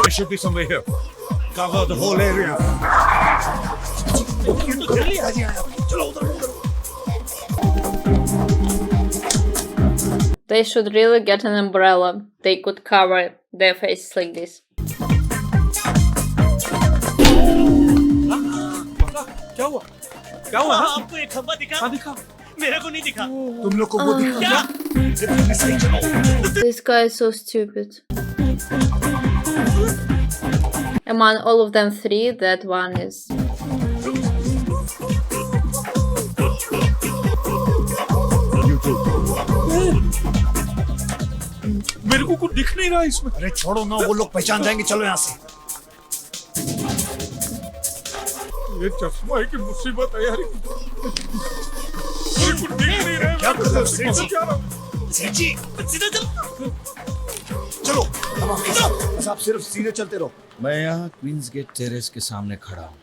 There should be somewhere here. Cover the whole area. They should really get an umbrella. They could cover their faces like this. क्या हुआ? क्या हुआ? आपको एक खंबा दिखा? हाँ दिखा। मेरे को नहीं दिखा। तुम लोग को वो दिखा क्या? This guy is so stupid. Among all of them three, that one is. मेरे को कुछ दिख नहीं रहा इसमें। अरे छोड़ो ना, वो लोग पहचान जाएंगे। चलो यहाँ से। ये चश्मा है कि मुसीबत है यार। मुझे कुछ दिख नहीं रहा है। क्या कर रहे हो सेठ जी? सेठ जी, सीधा चल। चलो बस आप सिर्फ सीधे चलते रहो। मैं यहाँ क्वींस गेट टेरेस के सामने खड़ा हूँ।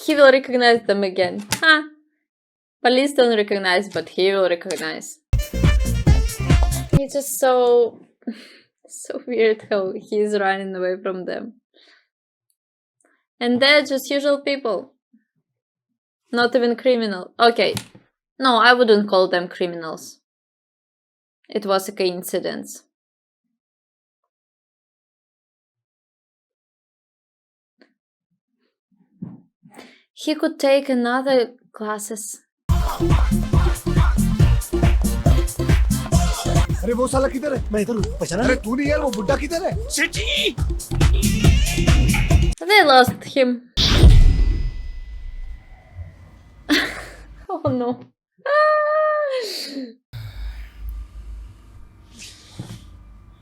He will recognize them again. Huh? Police don't recognize, but he will recognize. It's just so weird how he's running away from them. And they're just usual people. Not even criminal. Okay. No, I wouldn't call them criminals. It was a coincidence. He could take another classes. अरे वो साला किधर है? मैं इधर हूँ, पहचाना? अरे तू नहीं यार, वो बुड्ढा किधर है? सेठ जी! They lost him. Oh no.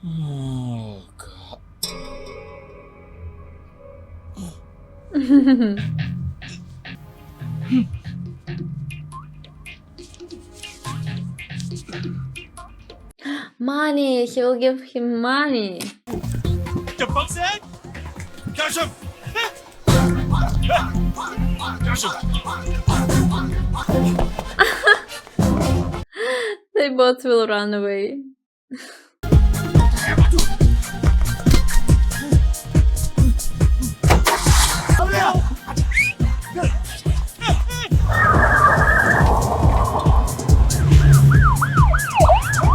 Oh God. Money. He will give him money. चप्पक से? काशम! काशम! They both will run away.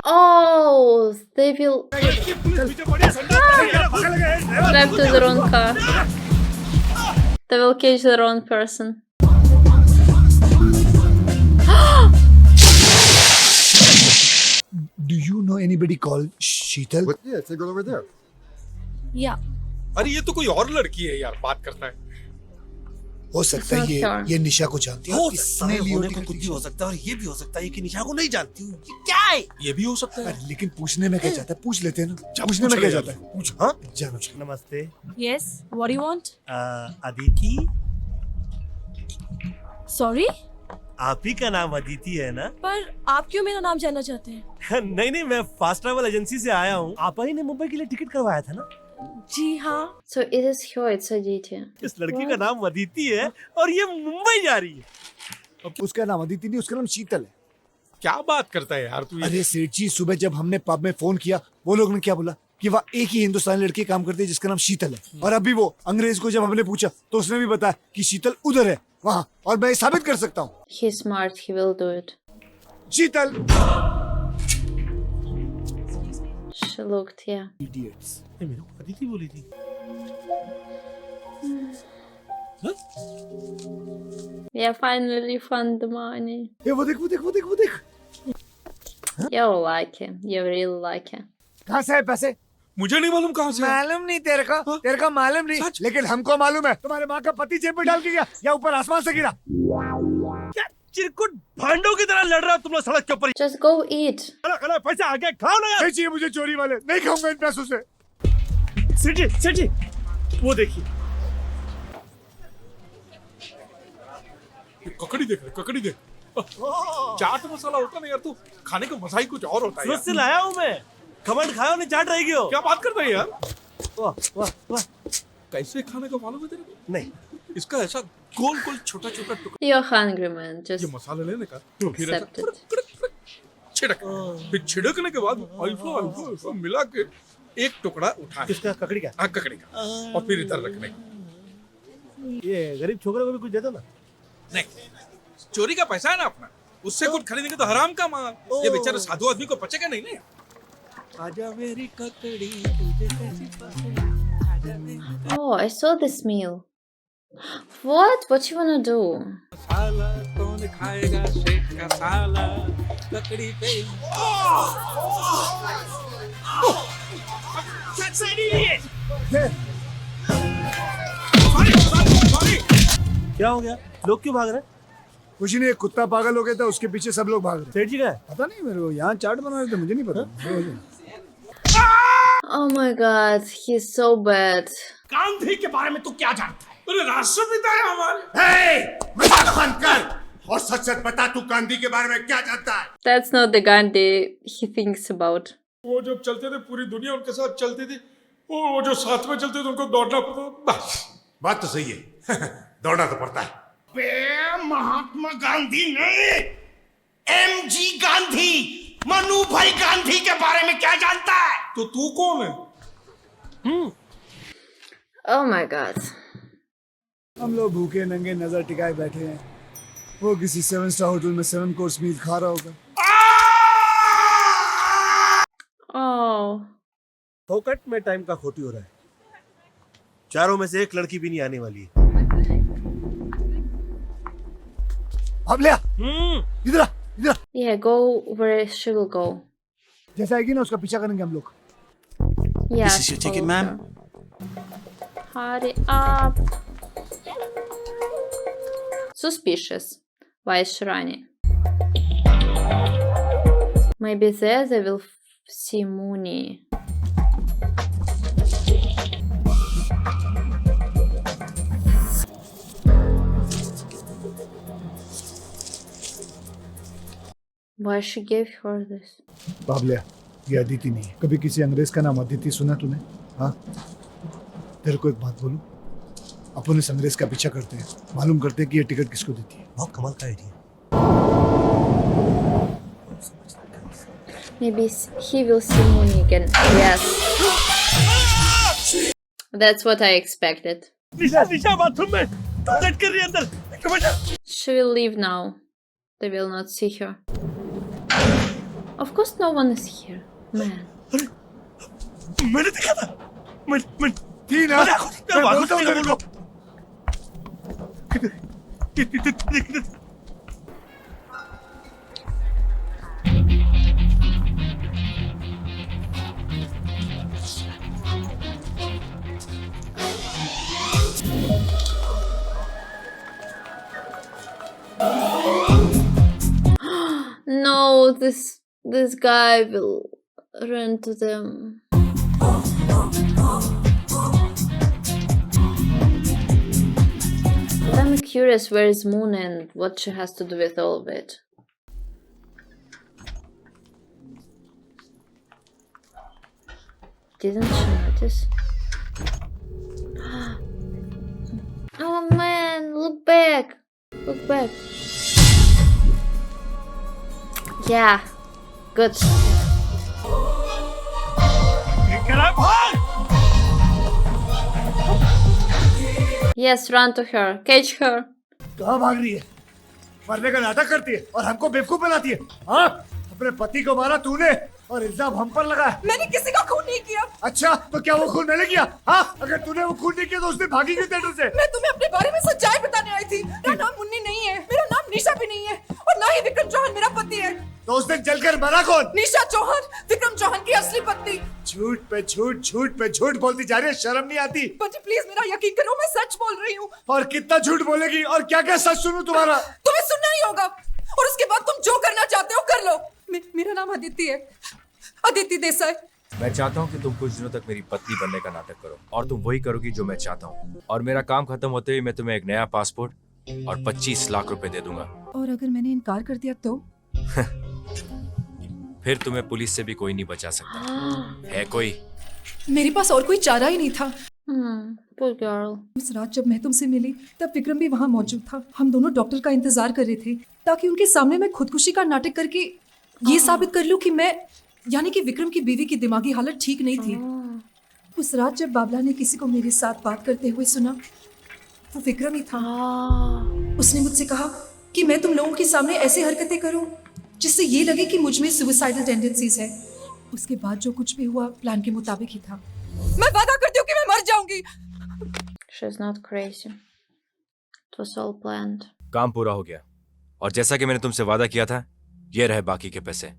Oh, they will drive to the wrong car. They will catch the wrong person. Do you know anybody called Sheetal? Yeah, it's a girl over there. Yeah. अरे ये तो कोई और लड़की है यार, बात करता है। हो सकता है It's not ये निशा को जानती है। हो किसने सकता है, ली होने होगी को कुछ भी लड़की? हो सकता है और ये भी हो सकता है कि निशा को नहीं जानती हूँ। ये क्या है? ये भी हो सकता है। अरे लेकिन पूछने में क्या जाता है? पूछ लेते हैं ना। पूछने में क्या जाता है? पूछ। हाँ? जानो। नमस्ते। Yes. What do you want? Aditi, Sorry? आप ही का नाम अदिति है ना? पर आप क्यों मेरा नाम जानना चाहते हैं? नहीं नहीं, मैं फास्ट ट्रैवल एजेंसी से आया हूँ। आप ही ने मुंबई के लिए टिकट करवाया था ना? जी हाँ. So it is her, it's Aditya. इस लड़की का नाम अदिति है और ये मुंबई जा रही है। उसका नाम अदिति नहीं, उसका नाम शीतल है। क्या बात करता है यार तू? अरे सेठ जी, सुबह जब हमने पब में फोन किया, वो लोग ने क्या बोला कि वह एक ही हिंदुस्तानी लड़की काम करती है जिसका नाम शीतल है। और अभी वो अंग्रेज को जब हमने पूछा तो उसने भी बताया कि शीतल उधर है वहाँ, और मैं साबित कर सकता हूँ। He's smart, he will do it. Sheetal. She looked, yeah. Idiots. मेरे को अदिति बोली थी। Yeah, finally found the money. ये वो देख, वो देख, वो देख, वो देख। You like him. You really like him. कहाँ से है पैसे? मुझे नहीं मालूम कहाँ से। मालूम नहीं तेरे को, तेरे को मालूम नहीं, लेकिन हमको मालूम है। तुम्हारे माँ का पति जेब में डाल के गया या ऊपर आसमान से गिरा। क्या चिरकुट भांडों की तरह लड़ रहा हो तुम लोग सड़क के ऊपर? Just go eat. खाना पैसा आगे खाओ ना यार। नहीं चाहिए मुझे चोरी वाले, नहीं खाऊंगा इन पैसों से। सेठ जी, वो देखिए। ककड़ी देख, ककड़ी देख। चाट मसाला होता ना यार, तो खाने का मजा ही कुछ और होता है सूरत से लाया हूँ मैं। खमण खाओ नहीं चाट रहेगी हो। क्या बात करता है यार? वाह वाह वाह। कैसे खाने का मालूम है तेरे को? नहीं इसका ऐसा गोल गोल छोटा छोटा टुकड़ा, You're hungry, man. ये Just मसाले लेने का, तो फिर ऐसा accept it. छिड़क, फिर छिड़कने के बाद अल्फा मिला के एक टुकड़ा उठाए, किसका ककड़ी का? हाँ ककड़ी का, और फिर इधर रखने का। ये गरीब छोकरे को भी कुछ दे दो ना। नहीं, चोरी का पैसा है ना अपना, उससे कुछ खरीदेंगे तो हराम का माल। ये बेचारे साधु आदमी को बचेगा नहीं ना। आजा मेरी ककड़ी तुझे कैसी पसंद, आजा मेरी Oh, I saw this meal. What? What you wanna do? साला कौन खाएगा शेख का साला, ककड़ी पे सॉरी। क्या हो गया? लोग क्यों भाग रहे हैं? कुछ नहीं, एक कुत्ता पागल हो गया था, उसके पीछे सब लोग भाग रहे। सेठ जी का है? पता नहीं मेरे को, यहाँ चाट बना रहे थे, मुझे नहीं पता। Oh my god, he's so bad. Gandhi के बारे में तू क्या जानता है? अरे राष्ट्रपिता है हमारे। मजाक बंद कर और सच सच बता, तू गांधी के बारे में क्या जानता है? That's not the Gandhi he thinks about. वो जब चलते थे पूरी दुनिया उनके साथ चलती थी, वो जो साथ में चलते थे उनको दौड़ना पड़ता, बस। बात तो सही है दौड़ना तो पड़ता है। महात्मा गांधी नहीं, एमजी गांधी, मनु भाई गांधी के बारे में क्या जानता है? तो तू कौन है? Oh my god. हम लोग भूखे नंगे नजर टिकाए बैठे हैं, वो किसी 7 स्टार होटल में 7 कोर्स मील खा रहा होगा। Oh. फोकट में टाइम का खोटी हो रहा है। चारों में से एक लड़की भी नहीं आने वाली है। अब ले आ, इधर आ, इधर आ। Yeah, go where she will go. जैसा आएगी ना उसका पीछा करेंगे हम लोग। Yeah. This is your ticket, follow ma'am. her. Hurry up. Suspicious. Why is she running? Maybe there they will see Mooney. Why she gave her this? बाबलिया, ये अदिति नहीं है। कभी किसी अंग्रेज का नाम अदिति सुना तूने? हाँ? तेरे को एक बात बोलूं, अपन इस अंग्रेज का पीछा करते हैं, मालूम करते हैं कि ये टिकट किसको देती है। बहुत कमाल का idea. Maybe he will see Mooney again. Yes. That's what I expected. Nisha bathroom में टॉयलेट कर रही है अंदर। She will leave now. They will not see her. Of course no one is here. Man. मैंने देखा था। मैं थी ना? मैं बोलता हूँ तेरे को। No, this guy will run to them. But I'm curious where is Moon and what she has to do with all of it. Didn't she notice? Oh man, look back! Look back. Yeah, good. Yes, run to her. Catch her. कहाँ भाग रही है? मरने का नाटक करती है और हमको बेवकूफ बनाती है। हाँ? अपने पति को मारा तूने और इल्जाम हम पर लगा है। मैंने किसी का खून नहीं किया। अच्छा, तो क्या वो खून मैंने किया? हाँ? अगर तूने वो खून नहीं किया तो उसने भागी क्यों थिएटर से? मैं तुम्हें अपने बारे में सच्चाई बताने आई थी। मेरा नाम मुन्नी नहीं है, मेरा नाम निशा भी नहीं है, और ना ही विक्रम चौहान मेरा पति है। तो उस दिन जलकर मरा कौन? निशा चौहान, विक्रम चौहान की असली पत्नी। झूठ पे झूठ, झूठ पे झूठ बोलती जा रही है, शर्म नहीं आती? बच्ची प्लीज मेरा यकीन करो, मैं सच बोल रही हूँ। और कितना झूठ बोलेगी और क्या क्या सच सुनूं तुम्हारा? तुम्हें सुनना ही होगा, और उसके बाद तुम जो करना चाहते हो कर लो। मेरा नाम अदिति है, अदिति देसाई। मैं चाहता हूँ कि तुम कुछ दिनों तक मेरी पत्नी बनने का नाटक करो और तुम वही करोगी जो मैं चाहता हूँ, और मेरा काम खत्म होते ही मैं तुम्हें एक नया पासपोर्ट और 25 लाख रुपए दे दूंगा। और अगर मैंने इनकार कर दिया तो? फिर तुम्हें पुलिस से भी कोई नहीं बचा सकता। है कोई? मेरे पास और कोई चारा ही नहीं था। Poor girl. उस रात जब मैं तुमसे मिली तब विक्रम भी वहाँ मौजूद था। हम दोनों डॉक्टर का इंतजार कर रहे थे ताकि उनके सामने मैं खुदकुशी का नाटक करके ये साबित कर लूं कि मैं यानी कि विक्रम की बीवी की दिमागी हालत ठीक नहीं थी। उस रात जब बाबला ने किसी को मेरे साथ बात करते हुए सुना वो विक्रम ही था। उसने मुझसे कहा कि मैं तुम लोगों के सामने ऐसी हरकतें करूं जिससे ये लगे कि मुझ में सुसाइडल टेंडेंसीज है। उसके बाद जो कुछ भी हुआ प्लान के मुताबिक ही था। मैं वादा करती हूँ कि मैं मर जाऊंगी। She's not crazy. It was all planned. काम पूरा हो गया और जैसा कि मैंने तुमसे वादा किया था, ये रहे बाकी के पैसे।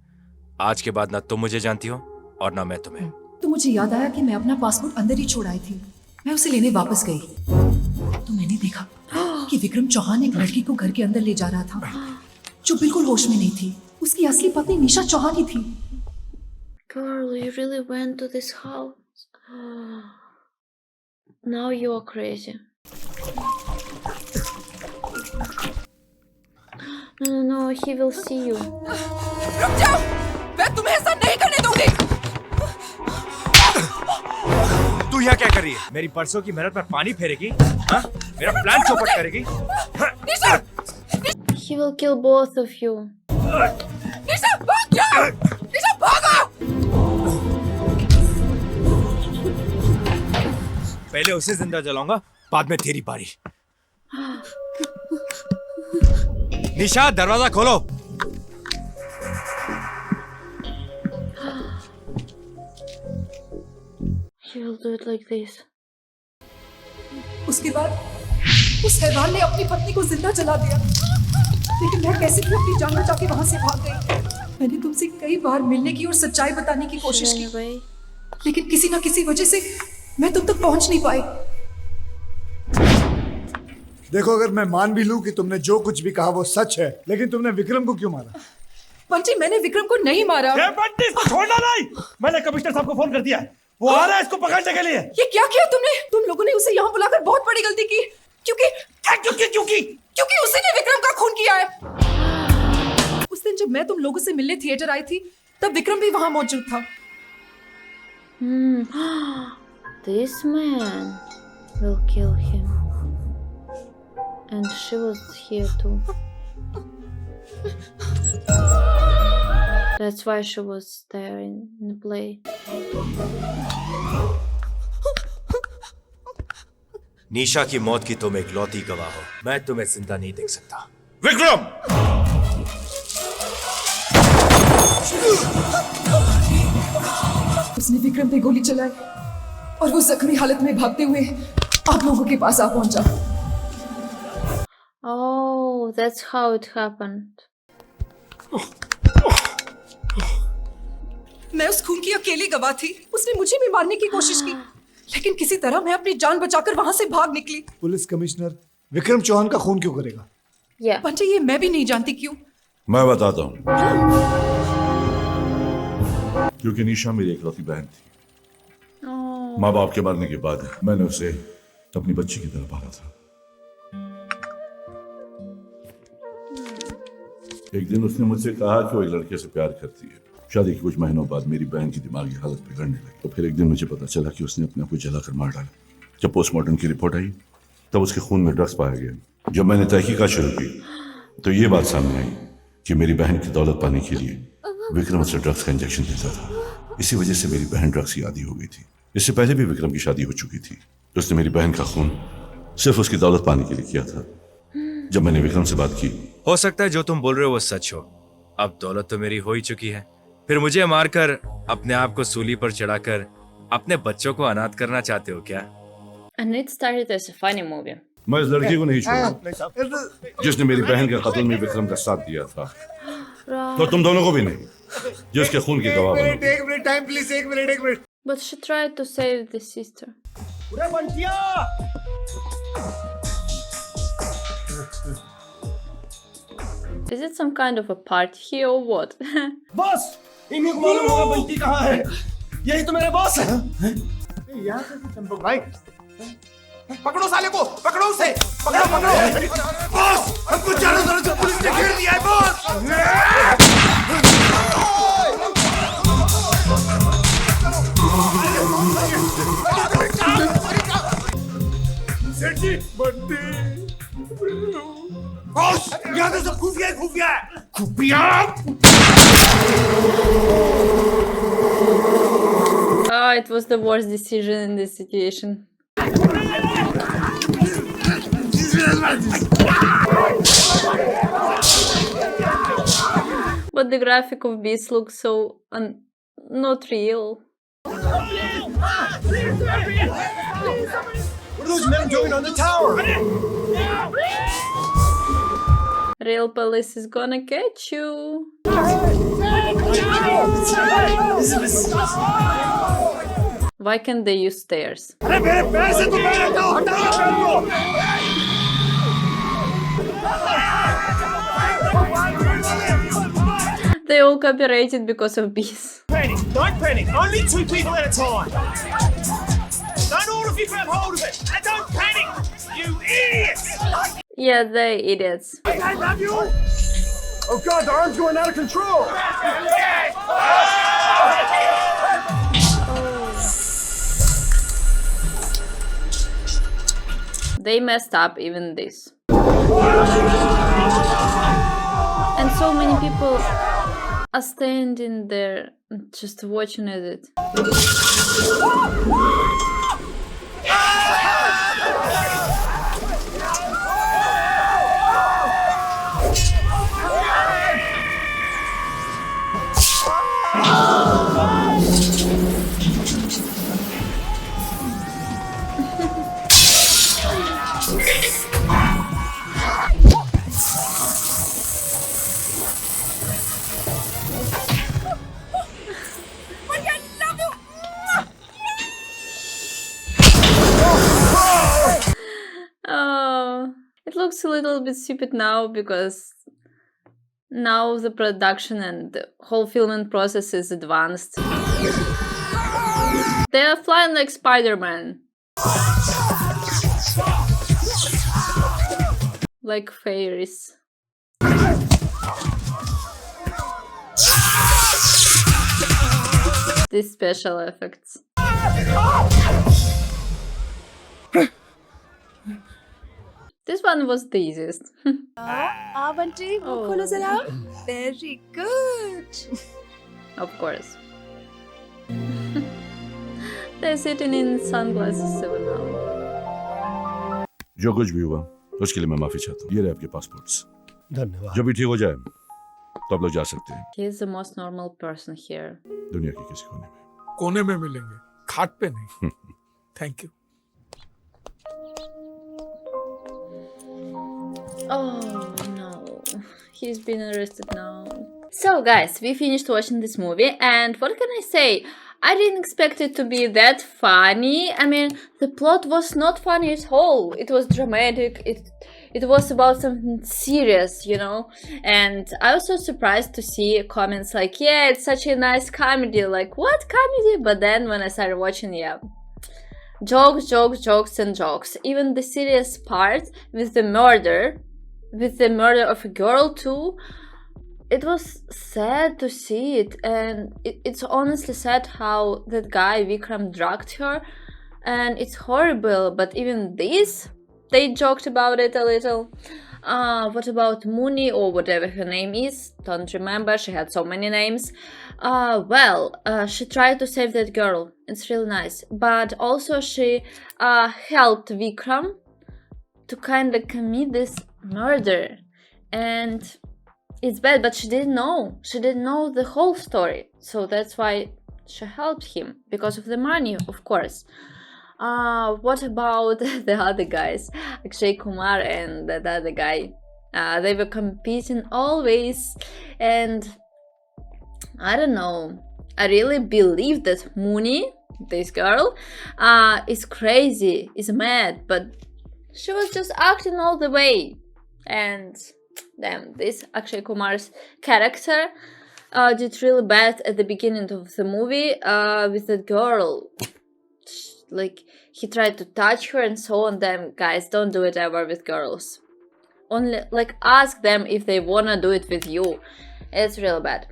आज के बाद ना तुम मुझे जानती हो और ना मैं तुम्हें। तो मुझे याद आया कि मैं अपना पासपोर्ट अंदर ही छोड़ आई थी। मैं उसे लेने वापस गई तो मैंने देखा कि विक्रम चौहान एक लड़की को घर के अंदर ले जा रहा था जो बिल्कुल होश में नहीं थी। उसकी असली पत्नी निशा चौहान ही थी। Girl, you really went to this house. Now you are crazy. No, he will see you. रुक जाओ, मैं तुम्हें ऐसा नहीं करने दूंगी। तू यहाँ क्या कर रही है? मेरी परसों की मेहनत पर पानी फेरेगी? हाँ? मेरा प्लान चौपट करेगी? निशा, He will kill both of you. निशा भाग जाओ, निशा भागो। पहले उसे जिंदा जलाऊंगा, बाद में तेरी बारी। निशा, दरवाजा खोलो। He will do it like this. उसके बाद उस हैवान ने अपनी पत्नी को जिंदा जला दिया। लेकिन मैं कैसे भी अपनी जान बचा के वहां से भाग गई। मैंने तुमसे कई बार मिलने की और सच्चाई बताने की कोशिश की, Anyway, लेकिन किसी ना किसी वजह से मैं तुम तक पहुंच नहीं पाई। देखो, अगर मैं मान भी लूं कि तुमने जो कुछ भी कहा वो सच है, लेकिन तुमने विक्रम को क्यों मारा? बंटी, मैंने विक्रम को नहीं मारा। बंटी, इसको छोड़ना नहीं। मैंने कमिश्नर साहब को फोन कर दिया है, वो आ रहा है इसको पकड़ने के लिए। ये क्या किया तुमने? तुम लोगों ने उसे यहाँ बुलाकर बहुत बड़ी गलती की। क्योंकि उसी ने विक्रम का खून किया है। उस दिन जब मैं तुम लोगों से मिलने थिएटर आई थी तब विक्रम भी वहां मौजूद था। this man will kill him. And she was here too. That's why she was there in the play. निशा की मौत की तुम एक लौती गवाह हो। मैं तुम्हें जिंदा नहीं देख सकता। विक्रम, उसने विक्रम पे गोली चलाई और वो जख्मी हालत में भागते हुए आप लोगों के पास आ पहुंचा। Oh, that's how it happened. मैं उस खून की अकेली गवाह थी। उसने मुझे भी मारने की कोशिश की, लेकिन किसी तरह मैं अपनी जान बचाकर वहां से भाग निकली। पुलिस कमिश्नर विक्रम चौहान का खून क्यों करेगा? Yeah. पंचे, ये मैं भी नहीं जानती क्यों। मैं बताता हूँ। क्योंकि निशा मेरी इकलौती बहन थी। Oh. माँ बाप के मरने के बाद मैंने उसे अपनी बच्ची की तरह पाला था। एक दिन उसने मुझसे कहा कि वो एक लड़के से प्यार करती है। शादी के कुछ महीनों बाद मेरी बहन की दिमागी हालत बिगड़ने लगी, तो फिर एक दिन मुझे पता चला कि उसने अपने आप को जलाकर मार डाला। जब पोस्टमार्टम की रिपोर्ट आई तब उसके खून में ड्रग्स पाया गया। जब मैंने तहकीकात शुरू की तो ये बात सामने आई कि मेरी बहन की दौलत पाने के लिए विक्रम उसे ड्रग्स का इंजेक्शन देता था। इसी वजह से मेरी बहन ड्रग्स की आदी हो गई थी। इससे पहले भी विक्रम की शादी हो चुकी थी। तो उसने मेरी बहन का खून सिर्फ उसकी दौलत पाने के लिए किया था। जब मैंने विक्रम से बात की, हो सकता है जो तुम बोल रहे हो वो सच हो। अब दौलत तो मेरी हो ही चुकी है, फिर मुझे मारकर अपने आप को सूली पर चढ़ाकर अपने बच्चों को अनाथ करना चाहते हो क्या? And it started as a funny movie. मैं इस लड़की को नहीं छोड़ूंगा जिसने मेरी बहन के कत्ल में विक्रम का साथ दिया था। तो तुम दोनों को भी नहीं, जो उसके खून की गवाह बनोगे। एक मिनट टाइम प्लीज, एक minute. But she tried to save the sister. Is it some kind of a party here or what? Boss, इन्हीं को मालूम होगा बंटी कहाँ है। यही तो मेरे बॉस है। यहाँ से चंपक भाई, पकड़ो साले को, पकड़ो उसे, पकड़ो। बॉस, हमको चारों तरफ से पुलिस ने घेर दिया है बॉस। बॉस यहाँ तो सब खुफिया है, खुफिया है। खुफिया Oh, it was the worst decision in this situation. But the graphic of Beast looks so not real. What are those men doing on the tower? Real police is gonna catch you. Why can't they use stairs? अरे मेरे पैर से तो पैर हटाओ, हटाओ पैर को। They all copyrighted because of bees. Panic, don't panic. Only 2 people at a time. Don't all of you grab hold of it. And don't panic, you idiots! Yeah, they're idiots. I love you. Oh God, the arm's going out of control. They messed up even this. And so many people are standing there just watching at it. Oh, it looks a little bit stupid now because now the production and the whole filming process is advanced. They are flying like Spider-Man. Like fairies. These special effects. This one was the easiest. Auntie, Oh. खोलो जरा. Very good. Of course. They're sitting in sunglasses even now. जो कुछ भी हुआ उसके लिए मैं माफी चाहता हूँ। ये रहे आपके पासपोर्ट्स। धन्यवाद। जब भी ठीक हो जाए तो आप लोग जा सकते हैं He is the most normal person here. दुनिया के किसी कोने में। कोने में मिलेंगे, खाट पे नहीं। Thank you. Oh no, he's been arrested now. So guys, we finished watching this movie and what can I say? I didn't expect it to be that funny. I mean, the plot was not funny at all. It was dramatic. It was about something serious, you know. And I was so surprised to see comments like, yeah, it's such a nice comedy. Like, what comedy? But then when I started watching, yeah, jokes, jokes, jokes and jokes. Even the serious part with the murder of a girl too. It was sad to see it, and it's honestly sad how that guy Vikram drugged her, and it's horrible. But even this, they joked about it a little. What about Mooney or whatever her name is? Don't remember. She had so many names. She tried to save that girl. It's really nice. But also she helped Vikram to kind of commit this murder, and it's bad, but she didn't know. She didn't know the whole story. So that's why she helped him. Because of the money, of course. What about the other guys? Akshay Kumar and that other guy. They were competing always. And I don't know. I really believe that Mooney, this girl, is crazy, is mad. But she was just acting all the way. And damn, this Akshay Kumar's character did really bad at the beginning of the movie with that girl. Like, he tried to touch her and so on. Them guys, don't do it ever with girls. Only, like, ask them if they wanna do it with you. It's real bad.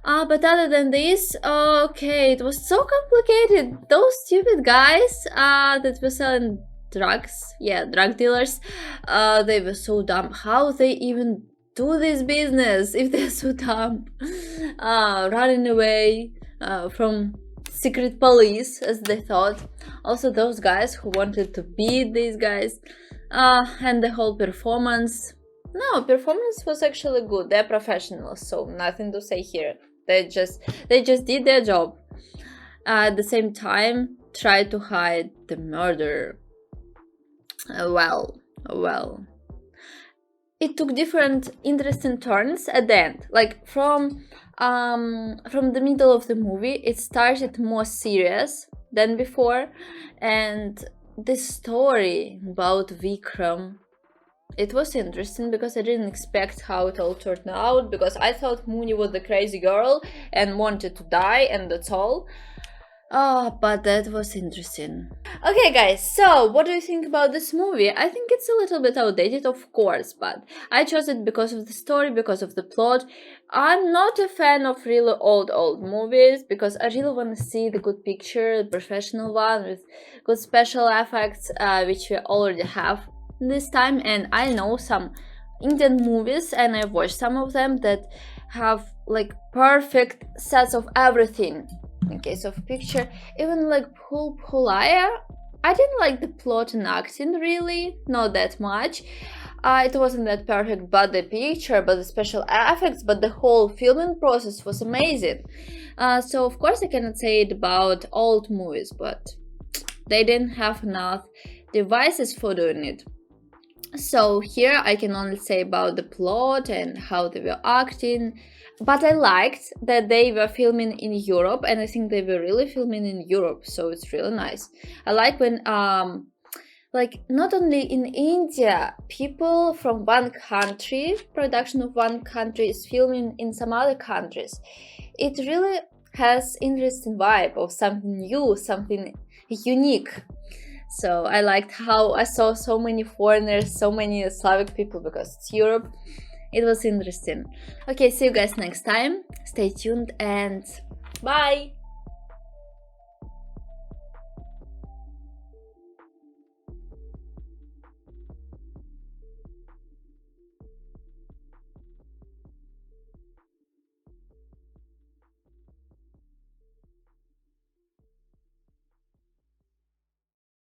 But other than this, okay, it was so complicated. Those stupid guys that were selling drugs. Yeah, drug dealers. They were so dumb. How they even do this business if they're so dumb? Running away from secret police, as they thought. Also, those guys who wanted to beat these guys. And the whole performance. No, performance was actually good. They're professionals, so nothing to say here. They just did their job. At the same time, tried to hide the murder. Well. It took different interesting turns at the end. Like from the middle of the movie, it started more serious than before, and the story about Vikram, it was interesting because I didn't expect how it all turned out, because I thought Mooney was the crazy girl and wanted to die, and that's all. But that was interesting. Okay guys, so what do you think about this movie? I think it's a little bit outdated, of course, but I chose it because of the story, because of the plot. I'm not a fan of really old movies, because I really want to see the good picture, the professional one with good special effects, which we already have this time. And I know some Indian movies, and I've watched some of them, that have like perfect sets of everything. In case of picture, even like Bhul Bhulaiya, I didn't like the plot and acting really, not that much. It wasn't that perfect, but the picture, but the special effects, but the whole filming process was amazing. So of course I cannot say it about old movies, but they didn't have enough devices for doing it. So here I can only say about the plot and how they were acting. But I liked that they were filming in Europe, and I think they were really filming in Europe, so it's really nice. I like when, like, not only in India, people from one country, production of one country is filming in some other countries. It really has interesting vibe of something new, something unique. So I liked how I saw so many foreigners, so many Slavic people, because it's Europe. It was interesting. Okay, see you guys next time. Stay tuned and bye!